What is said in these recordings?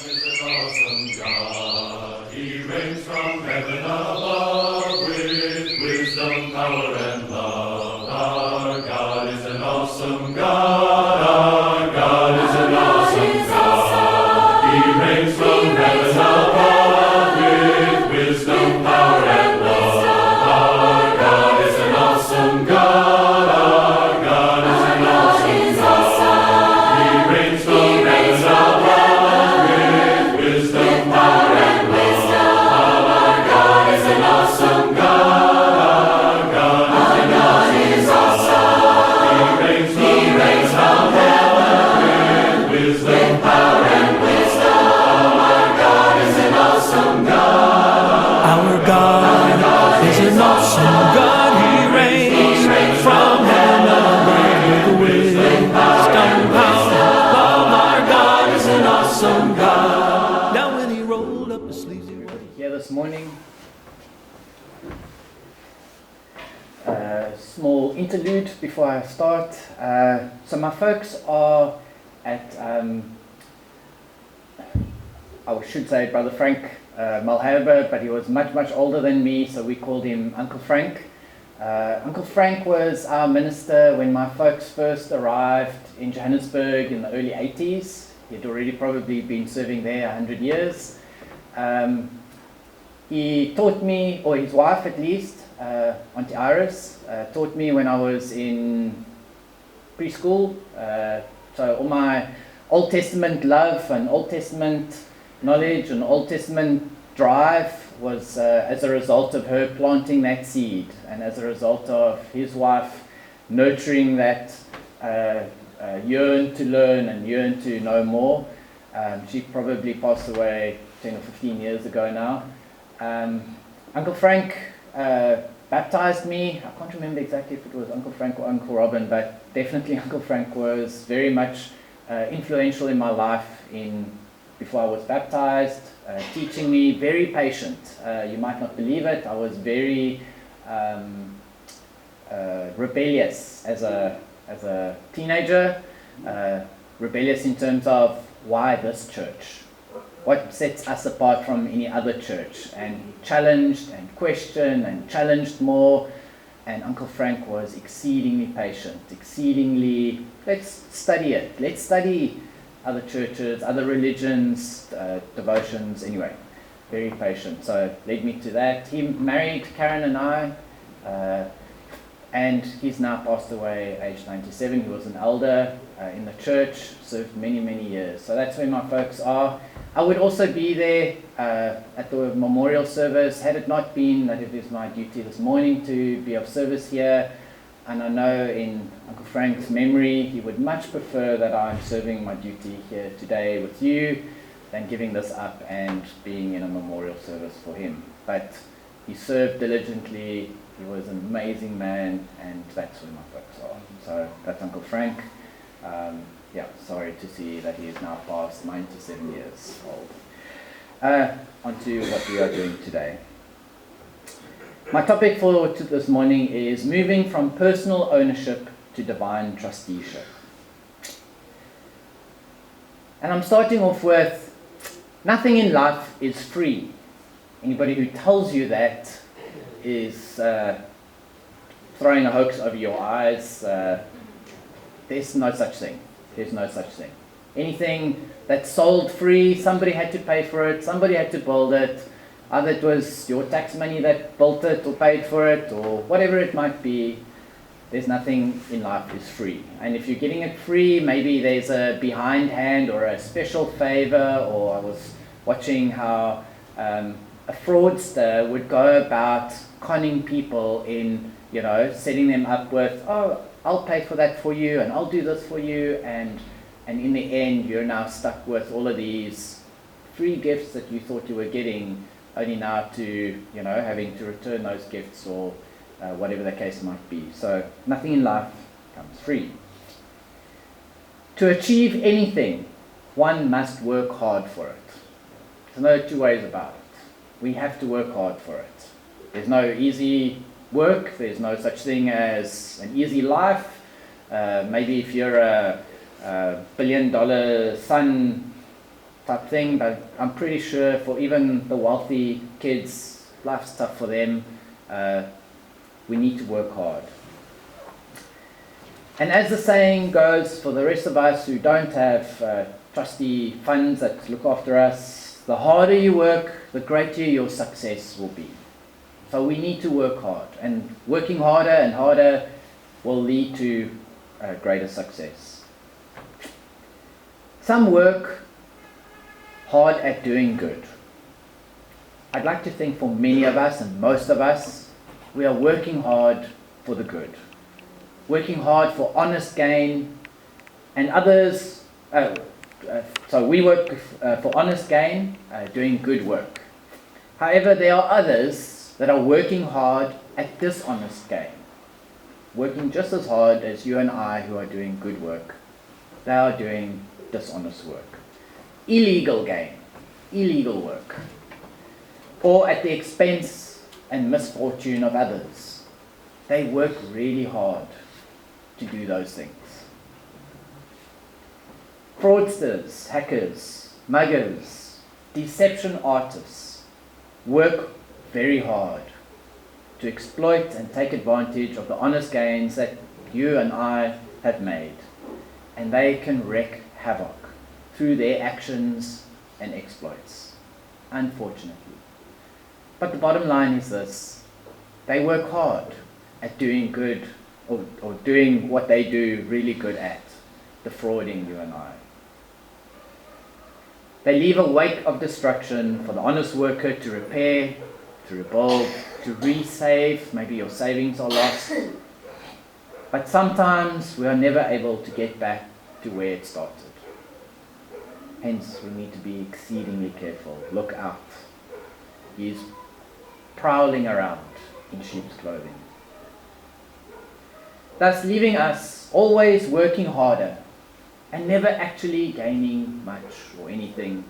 is an awesome God. He reigns from heaven above with wisdom, power, and love. Our God is an awesome God. Our God is an awesome God. He reigns from heaven above with wisdom, power, and love. Our God is an awesome God. Our God is an awesome God. He reigns from heaven above with wisdom, power, and love. Our God is an awesome God. Our God is awesome. He reigns from heaven with wisdom, power, and wisdom. Our God is an awesome God. Our God is an awesome God. He reigns from heaven above with wisdom, power, love. Our God is an awesome God. Now when he rolled up his sleeves, he rolled. Here this morning. Small interlude before I start. So my folks are at, I should say Brother Frank Malherbe, but he was much older than me, so we called him Uncle Frank. Uncle Frank was our minister when my folks first arrived in Johannesburg in the early 80s. He'd already probably been serving there 100 years. He taught me, or his wife at least, Auntie Iris, taught me when I was in preschool. So all my Old Testament love and Old Testament knowledge and Old Testament drive was as a result of her planting that seed, and as a result of his wife nurturing that yearn to learn and yearn to know more. She probably passed away 10 or 15 years ago now. Uncle Frank baptized me. I can't remember exactly if it was Uncle Frank or Uncle Robin, but definitely Uncle Frank was very much influential in my life before I was baptized, teaching me, very patient. You might not believe it, I was very rebellious as a teenager, rebellious in terms of why this church? What sets us apart from any other church? And challenged and questioned and challenged more. And Uncle Frank was exceedingly patient, exceedingly, let's study it. Let's study other churches, other religions, devotions, anyway. Very patient. So led me to that. He married Karen and I, and he's now passed away aged 97. He was an elder in the church, served many years. So that's where my folks are. I would also be there at the memorial service, had it not been that it is my duty this morning to be of service here. And I know in Uncle Frank's memory, he would much prefer that I'm serving my duty here today with you than giving this up and being in a memorial service for him. But he served diligently, he was an amazing man, and that's where my folks are. So that's Uncle Frank. Yeah, sorry to see that he is now past 97 years old. On to what we are doing today. My topic for this morning is moving from personal ownership to divine trusteeship. And I'm starting off with, nothing in life is free. Anybody who tells you that is throwing a hoax over your eyes. There's no such thing. There's no such thing. Anything that's sold free, somebody had to pay for it, somebody had to build it. Either it was your tax money that built it or paid for it, or whatever it might be. There's nothing in life is free. And if you're getting it free, maybe there's a behindhand or a special favor. Or I was watching how a fraudster would go about conning people in, setting them up with, oh, I'll pay for that for you, and I'll do this for you, and in the end, you're now stuck with all of these free gifts that you thought you were getting, only now to, having to return those gifts or whatever the case might be. So nothing in life comes free. To achieve anything, one must work hard for it. There's no two ways about it. We have to work hard for it. There's no easy work. There's no such thing as an easy life. Maybe if you're a $1 billion son type thing, but I'm pretty sure for even the wealthy kids, life's tough for them. We need to work hard. And as the saying goes, for the rest of us who don't have trustee funds that look after us, the harder you work, the greater your success will be. So we need to work hard, and working harder and harder will lead to greater success. Some work hard at doing good. I'd like to think for many of us, and most of us, we are working hard for the good. Working hard for honest gain, and others, so we work for honest gain, doing good work. However, there are others that are working hard at dishonest gain, working just as hard as you and I who are doing good work. They are doing dishonest work, illegal gain, illegal work, or at the expense and misfortune of others. They work really hard to do those things. Fraudsters, hackers, muggers, deception artists work very hard to exploit and take advantage of the honest gains that you and I have made, and they can wreak havoc through their actions and exploits, unfortunately. But the bottom line is this: they work hard at doing good, or doing what they do really good at, defrauding you and I. They leave a wake of destruction for the honest worker to repair, to rebuild, to resave. Maybe your savings are lost. But sometimes we are never able to get back to where it started. Hence, we need to be exceedingly careful. Look out. He is prowling around in sheep's clothing, thus leaving us always working harder and never actually gaining much or anything.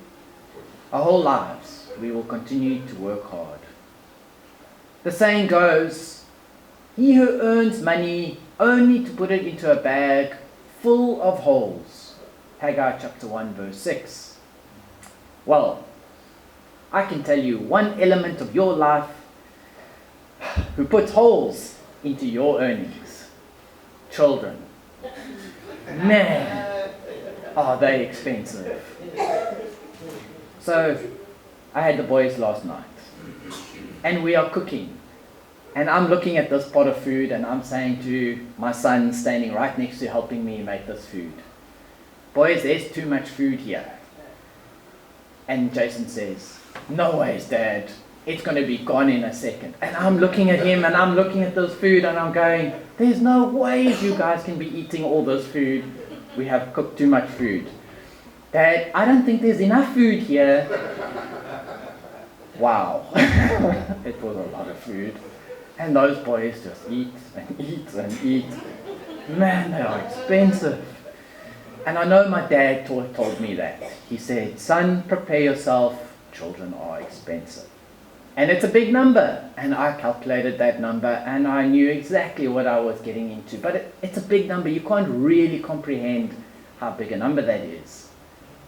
Our whole lives, we will continue to work hard. The saying goes, he who earns money only to put it into a bag full of holes. Haggai chapter 1 verse 6. Well, I can tell you one element of your life who puts holes into your earnings. Children. Man, are they expensive. So, I had the boys last night, and we are cooking. And I'm looking at this pot of food, and I'm saying to my son standing right next to helping me make this food, boys, there's too much food here. And Jason says, no ways, Dad. It's going to be gone in a second. And I'm looking at him, and I'm looking at this food, and I'm going, there's no ways you guys can be eating all this food. We have cooked too much food. Dad, I don't think there's enough food here. Wow. It was a lot of food. And those boys just eat and eat and eat. Man, they are expensive. And I know my dad told me that. He said, son, prepare yourself. Children are expensive. And it's a big number. And I calculated that number, and I knew exactly what I was getting into. But it's a big number. You can't really comprehend how big a number that is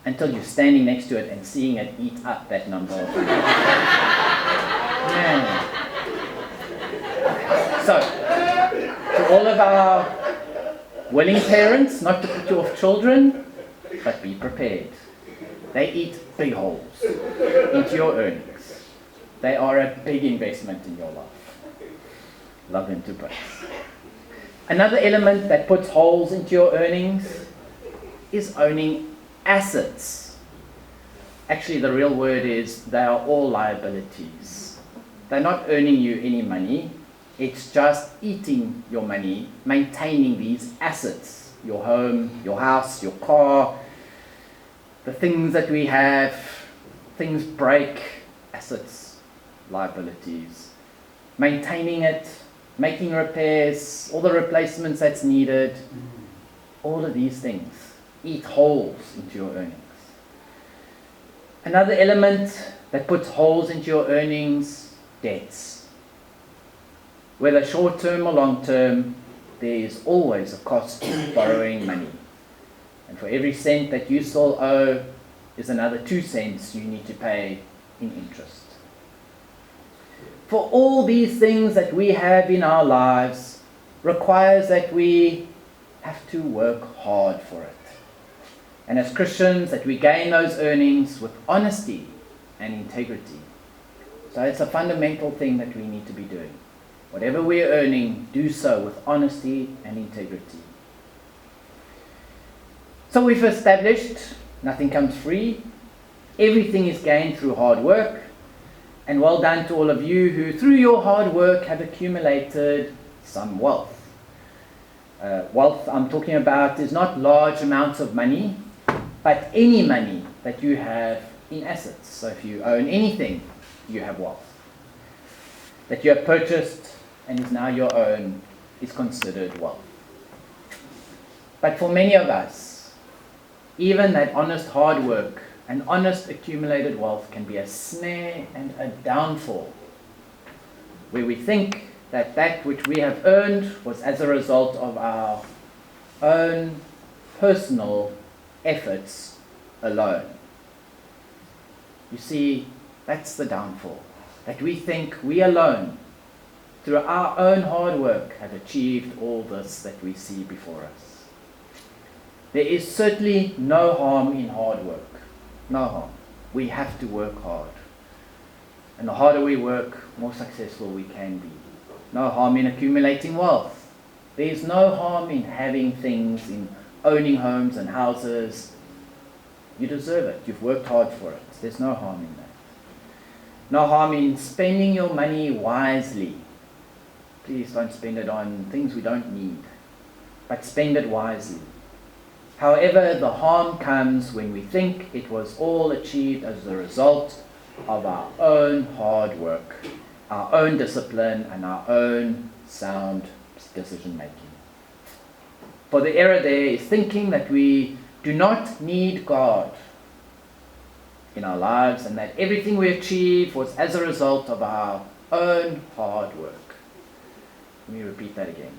until you're standing next to it and seeing it eat up that number of food. Man. So, to all of our willing parents, not to put you off children, but be prepared. They eat big holes into your earnings. They are a big investment in your life. Love them to bits. Another element that puts holes into your earnings is owning assets. Actually, the real word is they are all liabilities. They're not earning you any money. It's just eating your money, maintaining these assets. Your home, your house, your car, the things that we have. Things break, assets, liabilities. Maintaining it, making repairs, all the replacements that's needed. All of these things eat holes into your earnings. Another element that puts holes into your earnings, debts. Whether short-term or long-term, there is always a cost to borrowing money. And for every cent that you still owe, is another 2 cents you need to pay in interest. For all these things that we have in our lives requires that we have to work hard for it. And as Christians, that we gain those earnings with honesty and integrity. So it's a fundamental thing that we need to be doing. Whatever we're earning, do so with honesty and integrity. So we've established nothing comes free. Everything is gained through hard work. And well done to all of you who, through your hard work, have accumulated some wealth. Wealth I'm talking about is not large amounts of money, but any money that you have in assets. So if you own anything, you have wealth. That you have purchased and is now your own is considered wealth. But for many of us, even that honest hard work and honest accumulated wealth can be a snare and a downfall, where we think that that which we have earned was as a result of our own personal efforts alone. You see, that's the downfall. That we think we alone, through our own hard work, have achieved all this that we see before us. There is certainly no harm in hard work. No harm. We have to work hard. And the harder we work, more successful we can be. No harm in accumulating wealth. There is no harm in having things, in owning homes and houses. You deserve it. You've worked hard for it. There's no harm in that. No harm in spending your money wisely. Please don't spend it on things we don't need, but spend it wisely. However, the harm comes when we think it was all achieved as a result of our own hard work, our own discipline, and our own sound decision making. For the error there is thinking that we do not need God in our lives and that everything we achieve was as a result of our own hard work. Let me repeat that again.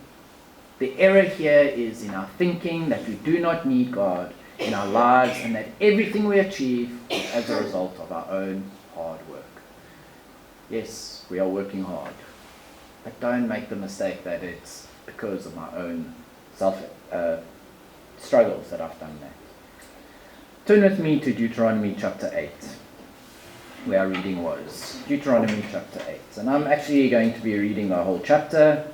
The error here is in our thinking that we do not need God in our lives and that everything we achieve is as a result of our own hard work. Yes, we are working hard, but don't make the mistake that it's because of my own struggles that I've done that. Turn with me to Deuteronomy chapter 8, where our reading was. Deuteronomy chapter 8. And I'm actually going to be reading the whole chapter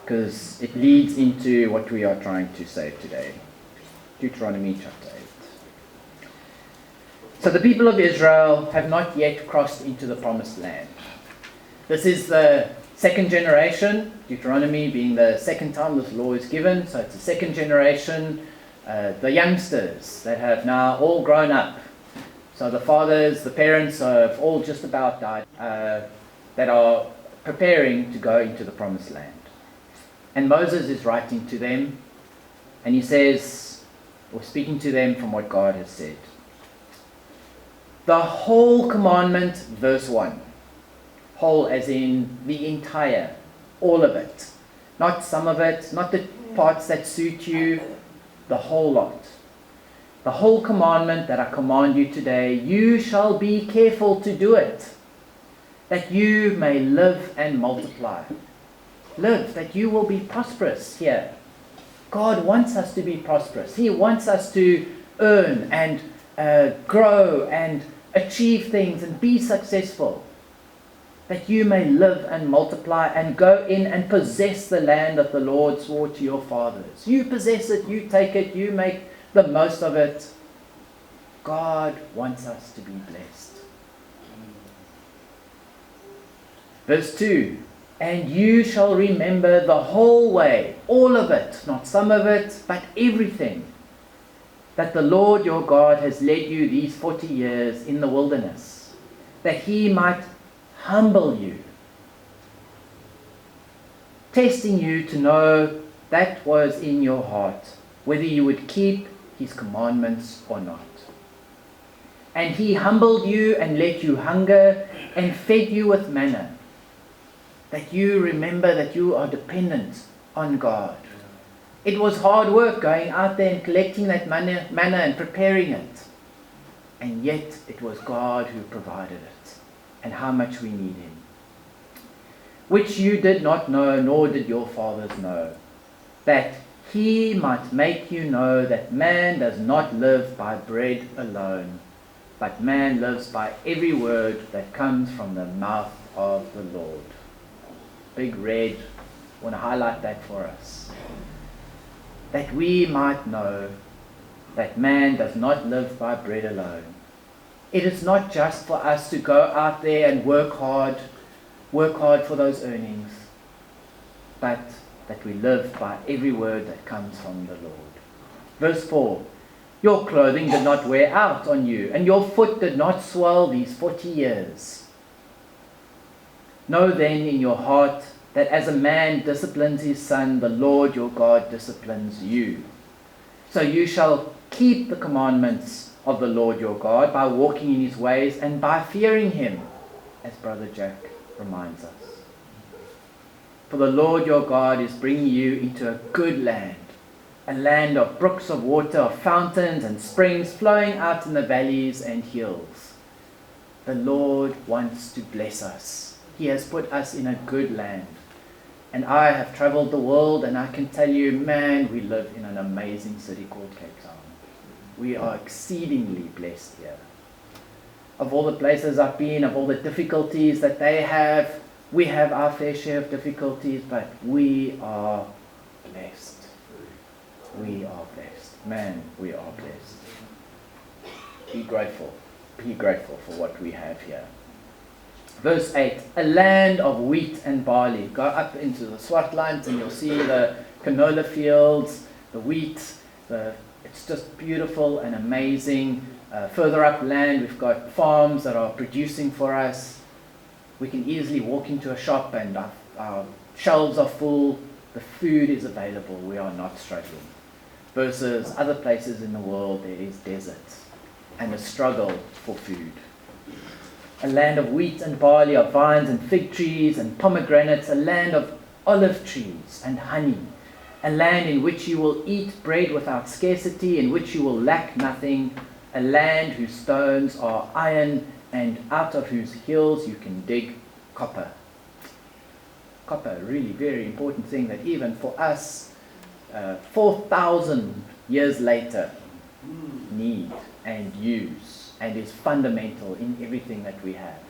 because it leads into what we are trying to say today. Deuteronomy chapter 8. So the people of Israel have not yet crossed into the promised land. This is the second generation, Deuteronomy being the second time this law is given, so it's the second generation. The youngsters that have now all grown up. So the fathers, the parents have all just about died, that are preparing to go into the promised land. And Moses is writing to them, and he says, or speaking to them from what God has said. The whole commandment, verse 1. Whole as in the entire, all of it. Not some of it, not the parts that suit you, the whole lot. The whole commandment that I command you today, you shall be careful to do it, that you may live and multiply. Live, that you will be prosperous here. God wants us to be prosperous. He wants us to earn and grow and achieve things and be successful. That you may live and multiply and go in and possess the land that the Lord swore to your fathers. You possess it, you take it, you make the most of it. God wants us to be blessed. Verse 2. And you shall remember the whole way, all of it, not some of it, but everything, that the Lord your God has led you these 40 years in the wilderness, that he might humble you, testing you to know that was in your heart, whether you would keep his commandments or not. And he humbled you and let you hunger and fed you with manna, that you remember that you are dependent on God. It was hard work going out there and collecting that manna and preparing it. And yet it was God who provided it, and how much we need him. Which you did not know, nor did your fathers know, that he might make you know that man does not live by bread alone, but man lives by every word that comes from the mouth of the Lord. Big red, I want to highlight that for us. That we might know that man does not live by bread alone. It is not just for us to go out there and work hard for those earnings, but that we live by every word that comes from the Lord. Verse 4, your clothing did not wear out on you, and your foot did not swell these 40 years. Know then in your heart that as a man disciplines his son, the Lord your God disciplines you. So you shall keep the commandments of the Lord your God by walking in his ways and by fearing him, as Brother Jack reminds us. For the Lord your God is bringing you into a good land, a land of brooks of water, of fountains and springs flowing out in the valleys and hills. The Lord wants to bless us. He has put us in a good land. And I have traveled the world, and I can tell you, man, we live in an amazing city called Cape Town. We are exceedingly blessed here. Of all the places I've been, of all the difficulties that they have, we have our fair share of difficulties, but we are blessed. We are blessed. Man, we are blessed. Be grateful. Be grateful for what we have here. Verse 8, a land of wheat and barley. Go up into the Swartland and you'll see the canola fields, the wheat. It's just beautiful and amazing. Further up land, we've got farms that are producing for us. We can easily walk into a shop and our shelves are full. The food is available. We are not struggling. Versus other places in the world, there is desert and a struggle for food. A land of wheat and barley, of vines and fig trees and pomegranates, a land of olive trees and honey, a land in which you will eat bread without scarcity, in which you will lack nothing, a land whose stones are iron and out of whose hills you can dig copper. Copper, really very important thing that even for us, 4,000 years later, need and use. And is fundamental in everything that we have.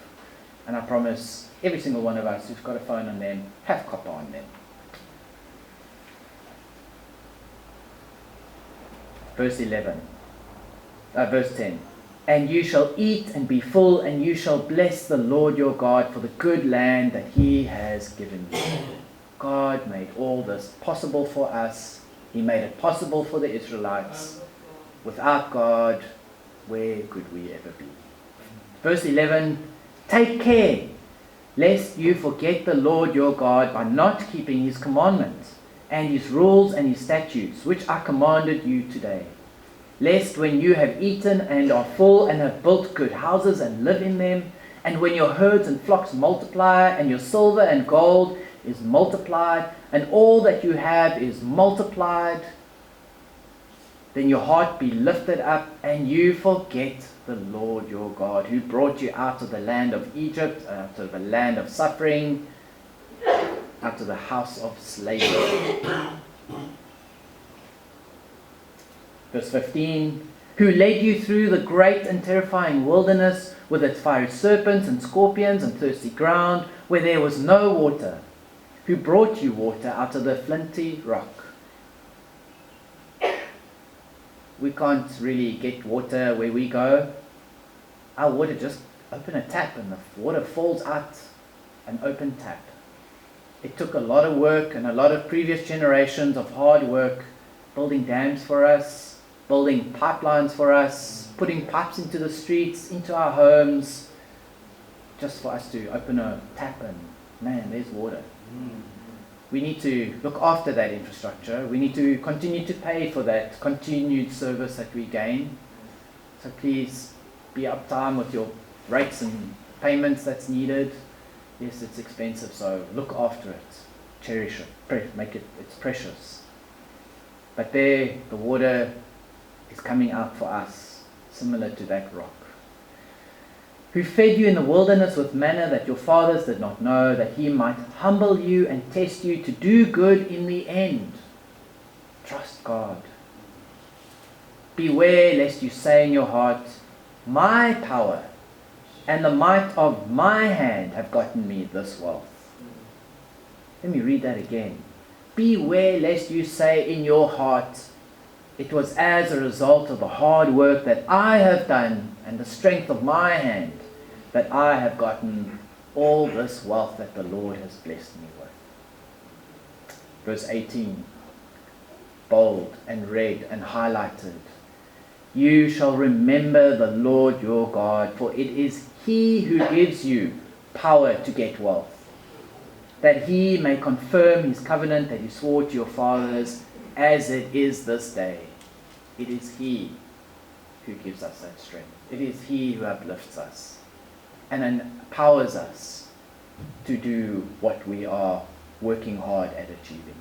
And I promise every single one of us who's got a phone on them, have copper on them. Verse 10. And you shall eat and be full, and you shall bless the Lord your God for the good land that he has given you. God made all this possible for us. He made it possible for the Israelites. Without God, where could we ever be? Verse 11, take care lest you forget the Lord your God by not keeping his commandments and his rules and his statutes, which I commanded you today. Lest when you have eaten and are full and have built good houses and live in them, and when your herds and flocks multiply, and your silver and gold is multiplied, and all that you have is multiplied, then your heart be lifted up, and you forget the Lord your God, who brought you out of the land of Egypt, out of the land of suffering, out of the house of slavery. Verse 15, who led you through the great and terrifying wilderness, with its fiery serpents and scorpions and thirsty ground, where there was no water, who brought you water out of the flinty rock. We can't really get water where we go. Our water, just open a tap and the water falls out an open tap. It took a lot of work and a lot of previous generations of hard work, building dams for us, building pipelines for us, putting pipes into the streets, into our homes, just for us to open a tap and, man, there's water. We need to look after that infrastructure. We need to continue to pay for that continued service that we gain. So please be uptime with your rates and payments that's needed. Yes, it's expensive, so look after it. Cherish it. Make it, it's precious. But there, the water is coming out for us similar to that rock. Who fed you in the wilderness with manna that your fathers did not know, that he might humble you and test you to do good in the end. Trust God. Beware lest you say in your heart, my power and the might of my hand have gotten me this wealth. Let me read that again. Beware lest you say in your heart, it was as a result of the hard work that I have done and the strength of my hand that I have gotten all this wealth that the Lord has blessed me with. Verse 18, bold and red and highlighted. You shall remember the Lord your God, for it is He who gives you power to get wealth, that He may confirm His covenant that He swore to your fathers, as it is this day. It is He who gives us that strength. It is He who uplifts us and empowers us to do what we are working hard at achieving.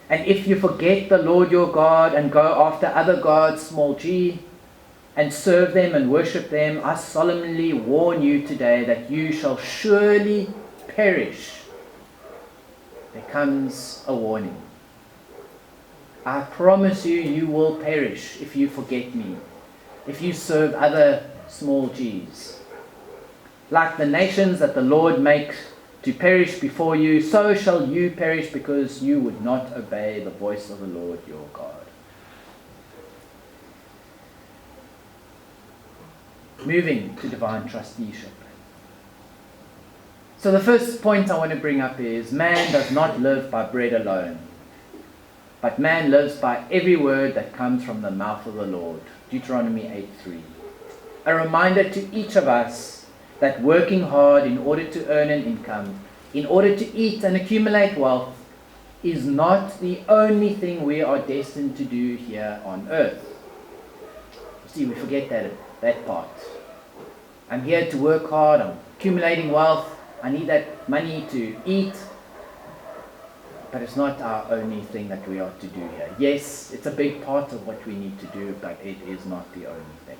And if you forget the Lord your God and go after other gods, small g, and serve them and worship them, I solemnly warn you today that you shall surely perish. There comes a warning. I promise you, you will perish if you forget me, if you serve other small g's. Like the nations that the Lord makes to perish before you, so shall you perish because you would not obey the voice of the Lord your God. Moving to divine trusteeship. So the first point I want to bring up is man does not live by bread alone, but man lives by every word that comes from the mouth of the Lord. Deuteronomy 8:3. A reminder to each of us that working hard in order to earn an income, in order to eat and accumulate wealth, is not the only thing we are destined to do here on earth. See, we forget that part. I'm here to work hard, I'm accumulating wealth, I need that money to eat, but it's not our only thing that we are to do here. Yes, it's a big part of what we need to do, but it is not the only thing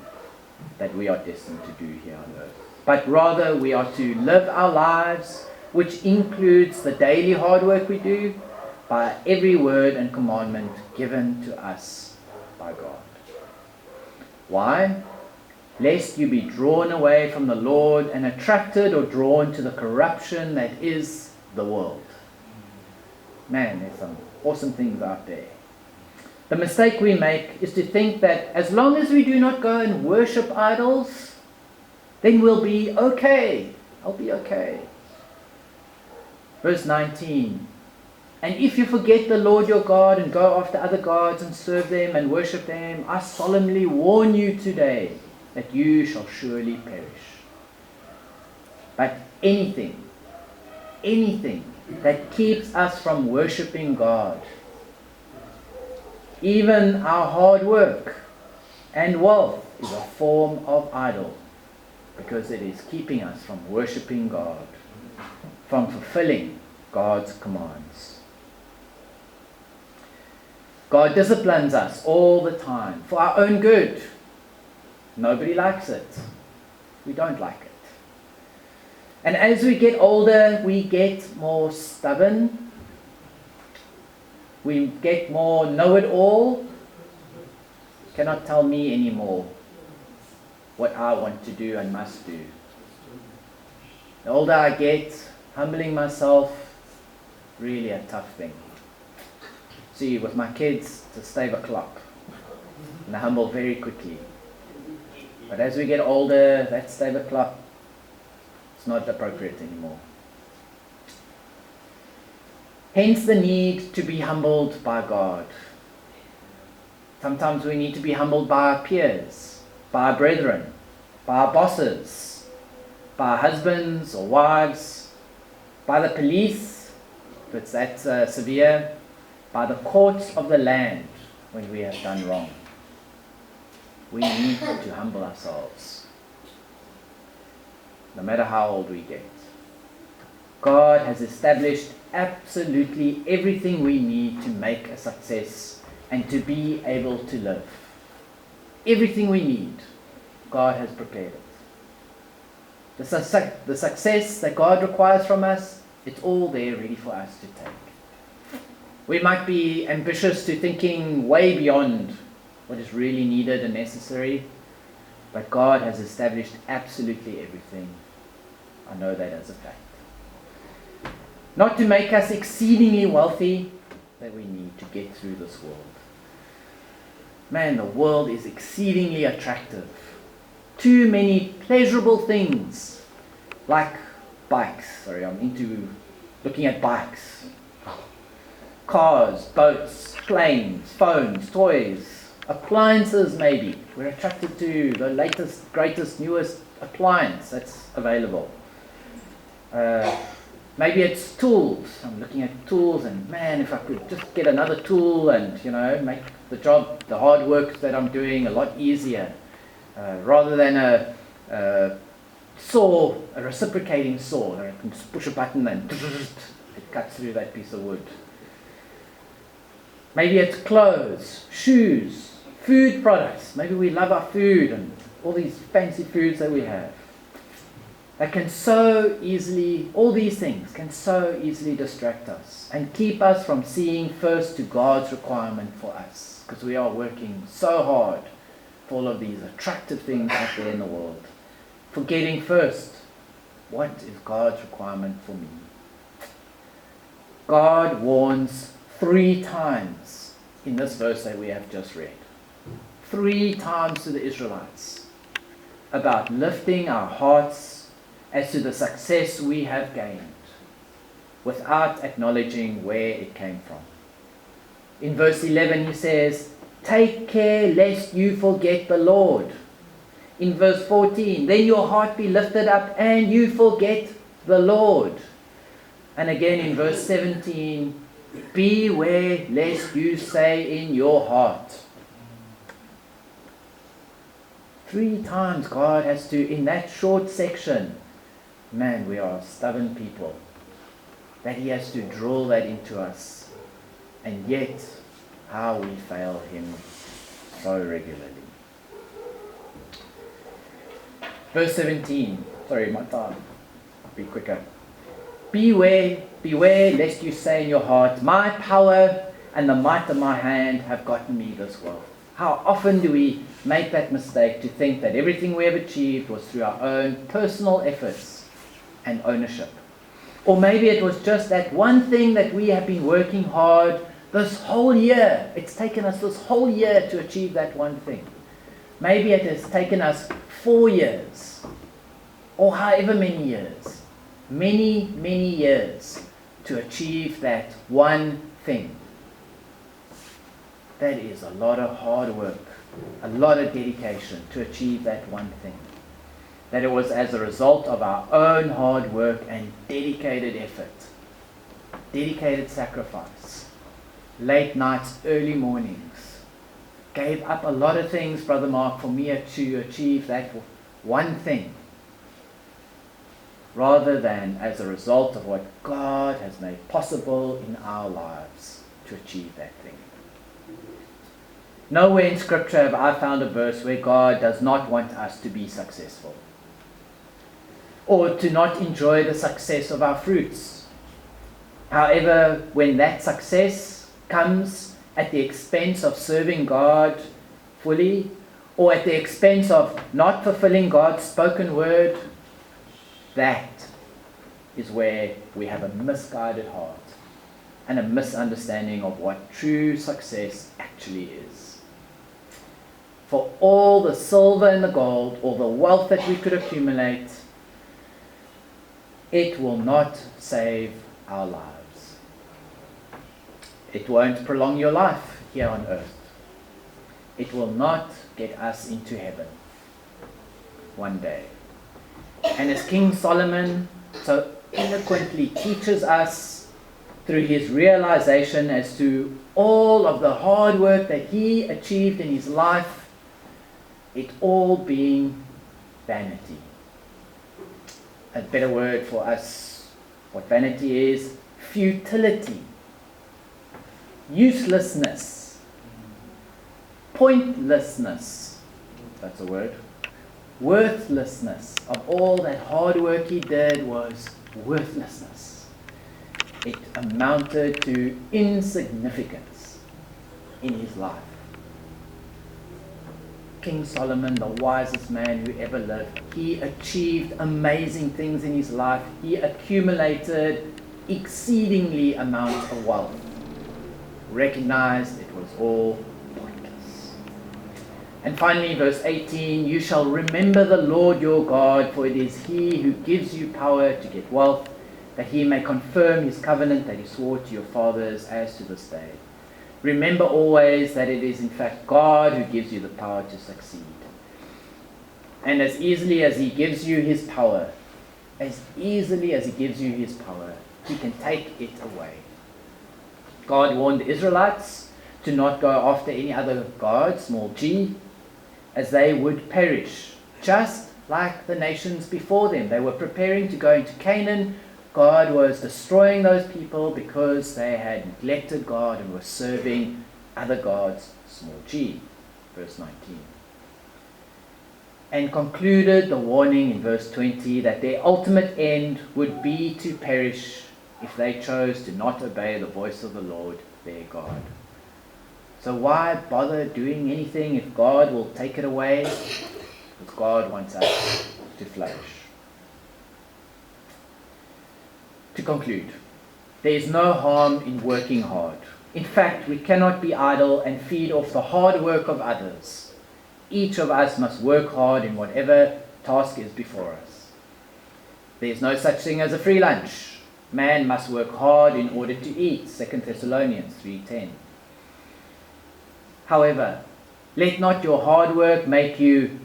that we are destined to do here on earth. But rather we are to live our lives, which includes the daily hard work we do, by every word and commandment given to us by God. Why? Lest you be drawn away from the Lord and attracted or drawn to the corruption that is the world. Man, there's some awesome things out there. The mistake we make is to think that as long as we do not go and worship idols, then we'll be okay. I'll be okay. Verse 19. And if you forget the Lord your God and go after other gods and serve them and worship them, I solemnly warn you today that you shall surely perish. But anything that keeps us from worshiping God, even our hard work and wealth, is a form of idol, because it is keeping us from worshiping God, from fulfilling God's commands. God disciplines us all the time for our own good. Nobody likes it. We don't like it. And as we get older, we get more stubborn. We get more know-it-all. Cannot tell me anymore what I want to do and must do. The older I get, humbling myself, really a tough thing. See, with my kids, it's a stave o'clock, and I humble very quickly. But as we get older, that stave o'clock, it's not appropriate anymore. Hence the need to be humbled by God. Sometimes we need to be humbled by our peers, by our brethren, by our bosses, by our husbands or wives, by the police, if it's that severe, by the courts of the land when we have done wrong. We need to humble ourselves, no matter how old we get. God has established absolutely everything we need to make a success and to be able to live. everything we need, God has prepared it. The success that God requires from us, it's all there ready for us to take. We might be ambitious to thinking way beyond what is really needed and necessary, but God has established absolutely everything. I know that as a fact. Not to make us exceedingly wealthy, that we need to get through this world. Man, the world is exceedingly attractive. Too many pleasurable things, like bikes. Sorry, I'm into looking at bikes. Cars, boats, planes, phones, toys, appliances maybe. We're attracted to the latest, greatest, newest appliance that's available. Maybe it's tools. I'm looking at tools and man, if I could just get another tool and, make the job, the hard work that I'm doing a lot easier. Rather than a saw, a reciprocating saw, that I can just push a button and it cuts through that piece of wood. Maybe it's clothes, shoes, food products. Maybe we love our food and all these fancy foods that we have. That can so easily, all these things can so easily distract us and keep us from seeing first to God's requirement for us, because we are working so hard for all of these attractive things out there in the world, forgetting first, what is God's requirement for me? God warns 3 times in this verse that we have just read. 3 times to the Israelites about lifting our hearts as to the success we have gained without acknowledging where it came from. In verse 11 he says, take care lest you forget the Lord. In verse 14, then your heart be lifted up and you forget the Lord. And again in verse 17, beware lest you say in your heart. 3 times God has to, in that short section, man, we are stubborn people, that he has to drill that into us. And yet, how we fail him so regularly. Verse 17, sorry, my time, be quicker. Beware lest you say in your heart, my power and the might of my hand have gotten me this wealth. How often do we make that mistake to think that everything we have achieved was through our own personal efforts and ownership? Or maybe it was just that one thing that we have been working hard this whole year. It's taken us this whole year to achieve that one thing. Maybe it has taken us 4 years, or however many years, many years to achieve that one thing. That is a lot of hard work, a lot of dedication to achieve that one thing. That it was as a result of our own hard work and dedicated effort, dedicated sacrifice, late nights, early mornings. Gave up a lot of things, Brother Mark, for me to achieve that one thing, rather than as a result of what God has made possible in our lives to achieve that thing. Nowhere in Scripture have I found a verse where God does not want us to be successful, or to not enjoy the success of our fruits. However, when that success comes at the expense of serving God fully, or at the expense of not fulfilling God's spoken word, that is where we have a misguided heart and a misunderstanding of what true success actually is. For all the silver and the gold, all the wealth that we could accumulate, it will not save our lives. It won't prolong your life here on earth. It will not get us into heaven one day. And as King Solomon so eloquently teaches us through his realization as to all of the hard work that he achieved in his life, it all being vanity. A better word for us, what vanity is, futility, uselessness, pointlessness, that's a word, worthlessness of all that hard work he did was worthlessness. It amounted to insignificance in his life. King Solomon, the wisest man who ever lived, he achieved amazing things in his life. He accumulated exceedingly amount of wealth. Recognized it was all pointless. And finally, verse 18, you shall remember the Lord your God, for it is he who gives you power to get wealth, that he may confirm his covenant that he swore to your fathers as to this day. Remember always that it is in fact God who gives you the power to succeed. And as easily as he gives you his power, he can take it away. God warned the Israelites to not go after any other god, small g, as they would perish, just like the nations before them. They were preparing to go into Canaan. God was destroying those people because they had neglected God and were serving other gods, small g, verse 19. And concluded the warning in verse 20 that their ultimate end would be to perish if they chose to not obey the voice of the Lord their God. So why bother doing anything if God will take it away? Because God wants us to flourish. To conclude, there is no harm in working hard. In fact, we cannot be idle and feed off the hard work of others. Each of us must work hard in whatever task is before us. There is no such thing as a free lunch. Man must work hard in order to eat, 2 Thessalonians 3:10. However, let not your hard work make you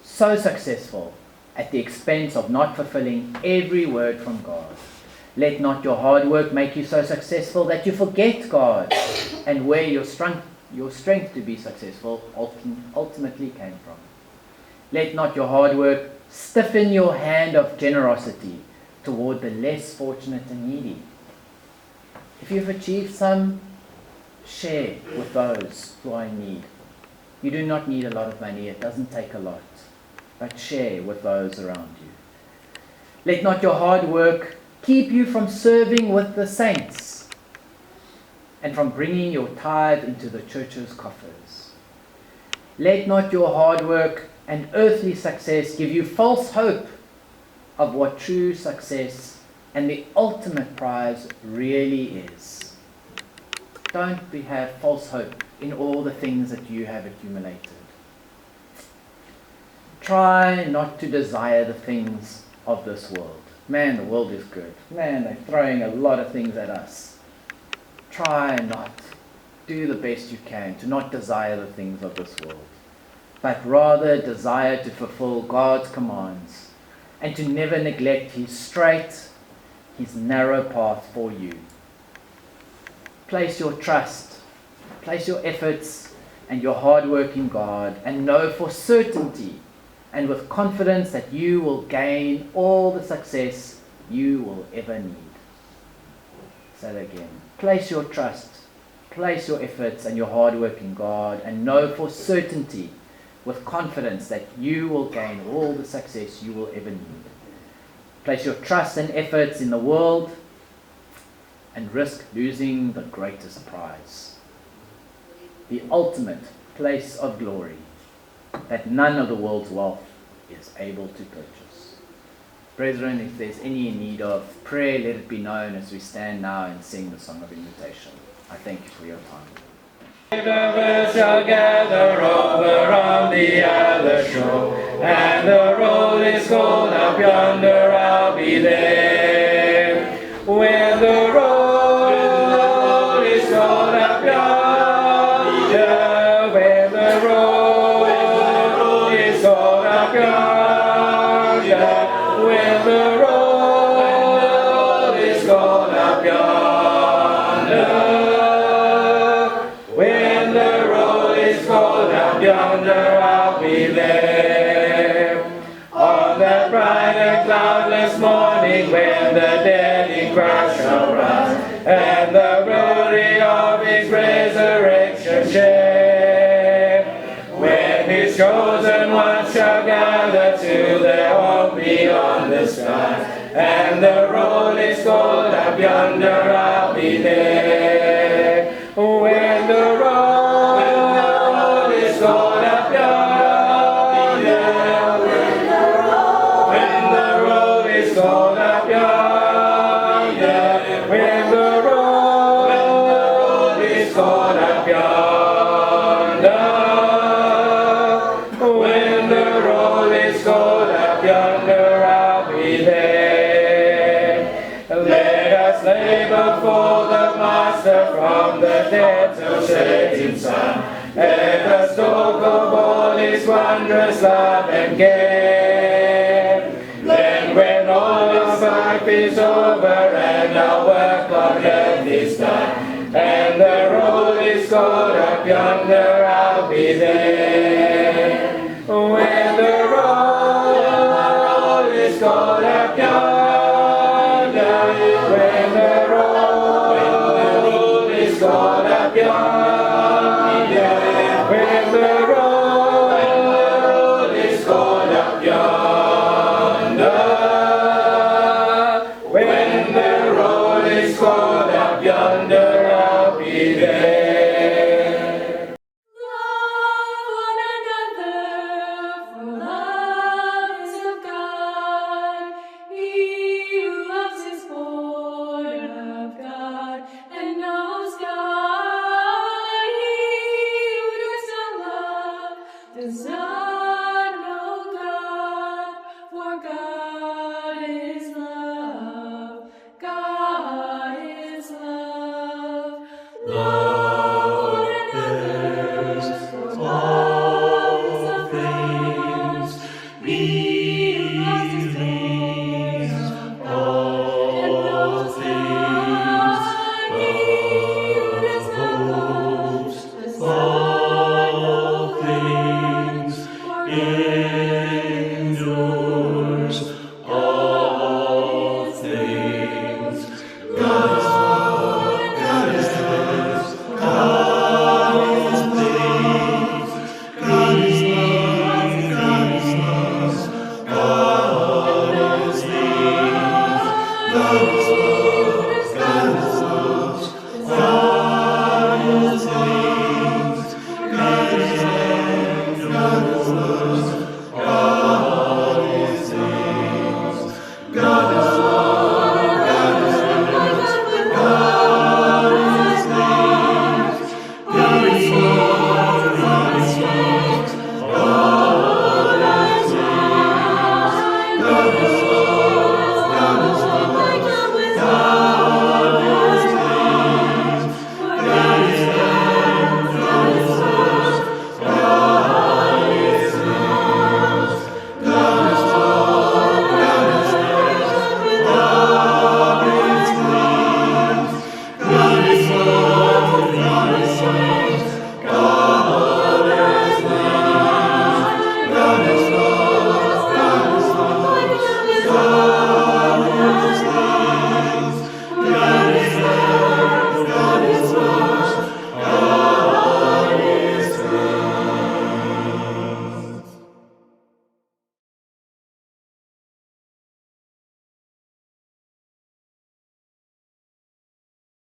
so successful at the expense of not fulfilling every word from God. Let not your hard work make you so successful that you forget God and where your strength to be successful ultimately came from. Let not your hard work stiffen your hand of generosity toward the less fortunate and needy. If you've achieved some, share with those who are in need. You do not need a lot of money, it doesn't take a lot, but share with those around you. Let not your hard work keep you from serving with the saints and from bringing your tithe into the church's coffers. Let not your hard work and earthly success give you false hope of what true success and the ultimate prize really is. Don't have false hope in all the things that you have accumulated. Try not to desire the things of this world. Man, the world is good. Man, they're throwing a lot of things at us. Try not. Do the best you can to not desire the things of this world, but rather desire to fulfill God's commands and to never neglect His straight, His narrow path for you. Place your trust, place your efforts and your hard work in God, and know for certainty and with confidence that you will gain all the success you will ever need. Say that again. Place your trust, place your efforts and your hard work in God, and know for certainty with confidence that you will gain all the success you will ever need. Place your trust and efforts in the world and risk losing the greatest prize, the ultimate place of glory that none of the world's wealth is able to purchase. Brethren, if there's any need of prayer, let it be known as we stand now and sing the song of invitation. I thank you for your time. Rivers shall gather over on the other shore, and the road is cold up yonder, I'll be there. When the road is cold up yonder, when the road is cold up yonder, when the road is cold up yonder, when the road is cold up yonder, I'll be there. On that bright and cloudless morning, when the dead in Christ shall rise, and the glory of His resurrection share, when His chosen ones beyond the sky, and the roll is called up yonder, I'll be there. When the roll is called up yonder, I'll be there. When the roll is called up yonder, when the roll is called up yonder, when the roll is called up yonder, I'll be there. Let us labor for the Master from the depths of setting sun. Let us talk of all His wondrous love and care. Then when all of life is over and our work on earth is done, and the roll is called up yonder, I'll be there. When the roll is called up yonder, when the roll is called up yonder,